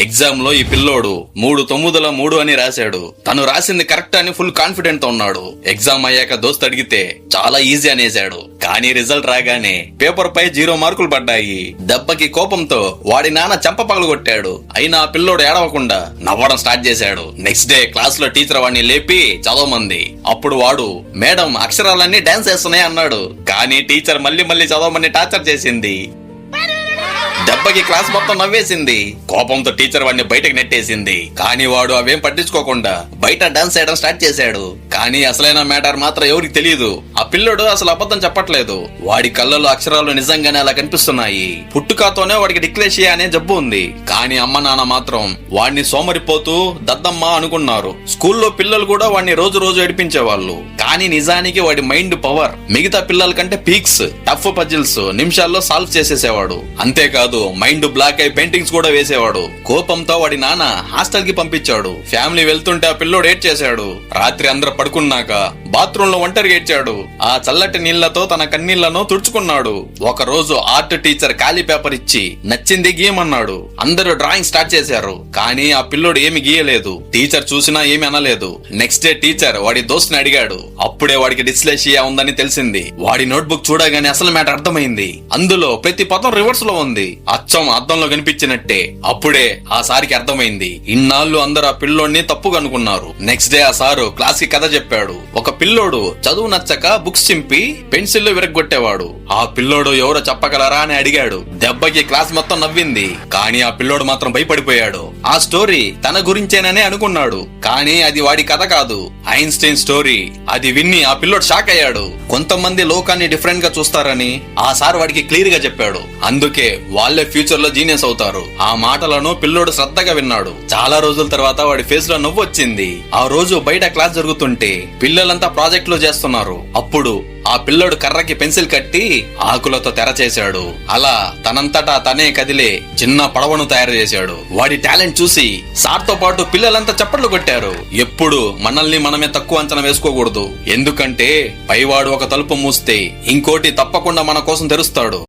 Exam లో ఈ పిల్లోడు 3/9 అని రాశాడు. తను రాసింది కరెక్ట్ అని ఫుల్ కాన్ఫిడెంట్ తో ఉన్నాడు. ఎగ్జామ్ అయ్యాక దోస్త్ అడిగితే చాలా ఈజీ అనేసాడు. కానీ రిజల్ట్ రాగానే పేపర్ పై 0 మార్కులు పడ్డాయి. దెబ్బకి కోపంతో వాడి నాన్న చెంప పగలగొట్టాడు. అయినా ఆ పిల్లోడు ఏడవకుండా నవ్వడం స్టార్ట్ చేశాడు. నెక్స్ట్ డే క్లాస్ లో టీచర్ వాడిని లేపి చదవమంది. అప్పుడు వాడు మేడం అక్షరాలన్నీ డాన్స్ వేస్తున్నాయి అన్నాడు. కానీ టీచర్ మళ్ళీ చదవమని టార్చర్ చేసింది. దెబ్బకి క్లాస్ మొత్తం నవ్వేసింది. కోపంతో టీచర్ వాడిని బయటకు నెట్టేసింది. కానీ వాడు అవేం పట్టించుకోకుండా బయట డాన్స్ చేయడం స్టార్ట్ చేశాడు. కానీ అసలైన మ్యాటర్ మాత్రం ఎవరికి తెలియదు. ఆ పిల్లోడు అసలు అబద్ధం చెప్పట్లేదు. వాడి కళ్ళలో అక్షరాలు నిజంగానే అలా కనిపిస్తున్నాయి. పుట్టుకతోనే వాడికి డిక్లేషియా అనే జబ్బు ఉంది. కానీ అమ్మ నాన్న మాత్రం వాడిని సోమరిపోతూ దద్దమ్మ అనుకున్నారు. స్కూల్లో పిల్లలు కూడా వాడిని రోజు ఏడిపించేవాళ్ళు. కానీ నిజానికి వాడి మైండ్ పవర్ మిగతా పిల్లల కంటే పీక్స్. టఫ్ పజిల్స్ నిమిషాల్లో సాల్వ్ చేసేసేవాడు. అంతేకాదు మైండ్ బ్లాక్ అయి పెయింటింగ్స్ కూడా వేసేవాడు. కోపంతో వాడి నాన్న హాస్టల్ కి పంపించాడు. ఫ్యామిలీ వెళ్తుంటే ఆ పిల్లోడు ఏడ్ చేశాడు. రాత్రి అందరూ పడుకున్నాక బాత్రూమ్ లో ఒంటరిగా ఏడ్చాడు. ఆ చల్లటి నీళ్లతో తన కన్నీళ్లను తుడుచుకున్నాడు. ఒక రోజు ఆర్ట్ టీచర్ ఖాళీ పేపర్ ఇచ్చి నచ్చింది గీయమన్నాడు. అందరూ డ్రాయింగ్ స్టార్ట్ చేశారు. కానీ ఆ పిల్లోడు ఏమి గీయలేదు. టీచర్ చూసినా ఏమి అనలేదు. నెక్స్ట్ డే టీచర్ వాడి దోస్తుని అడిగాడు. అప్పుడే వాడికి డిస్లెక్సియా ఉందని తెలిసింది. వాడి నోట్బుక్ చూడగానే అసలు మ్యాటర్ అర్థమైంది. అందులో ప్రతి పదం రివర్స్ లో ఉంది. అచ్చం అద్దంలో కనిపించినట్టే. అప్పుడే ఆ సారికి అర్థమైంది. ఇన్నాళ్ళు అందరూ ఆ పిల్లోడిని తప్పుగా అనుకున్నారు. నెక్స్ట్ డే ఆ సారు క్లాస్ కి కథ చెప్పాడు. ఒక పిల్లోడు చదువు నచ్చక బుక్స్ చింపి పెన్సిల్ విరగ్గొట్టేవాడు. ఆ పిల్లోడు ఎవరో చెప్పగలరా అని అడిగాడు. దెబ్బకి క్లాస్ మొత్తం నవ్వింది. కానీ ఆ పిల్లోడు మాత్రం భయపడిపోయాడు. ఆ స్టోరీ తన గురించేననే అనుకున్నాడు. కానీ అది వాడి కథ కాదు, ఐన్స్టైన్ స్టోరీ. అది విన్ని ఆ పిల్లోడు షాక్ అయ్యాడు. కొంతమంది లోకాన్ని డిఫరెంట్ గా చూస్తారని ఆ సార్ వాడికి క్లియర్ గా చెప్పాడు. అందుకే వాళ్ళే ఫ్యూచర్ లో జీనియస్ అవుతారు. ఆ మాటలను పిల్లోడు శ్రద్ధగా విన్నాడు. చాలా రోజుల తర్వాత వాడి ఫేస్ లో నవ్వు వచ్చింది. ఆ రోజు బయట క్లాస్ జరుగుతుంటే పిల్లలంతా ప్రాజెక్ట్ లో చేస్తున్నారు. అప్పుడు ఆ పిల్లోడు కర్రకి పెన్సిల్ కట్టి ఆకులతో తెర చేశాడు. అలా తనంతటా తనే కదిలే చిన్న పడవను తయారు చేశాడు. వాడి టాలెంట్ చూసి సార్ తో పాటు పిల్లలంతా చప్పట్లు కొట్టారు. ఎప్పుడు మనల్ని మనమే తక్కువ అంచనా వేసుకోకూడదు. ఎందుకంటే పైవాడు ఒక తలుపు మూస్తే ఇంకోటి తప్పకుండా మన కోసం తెరుస్తాడు.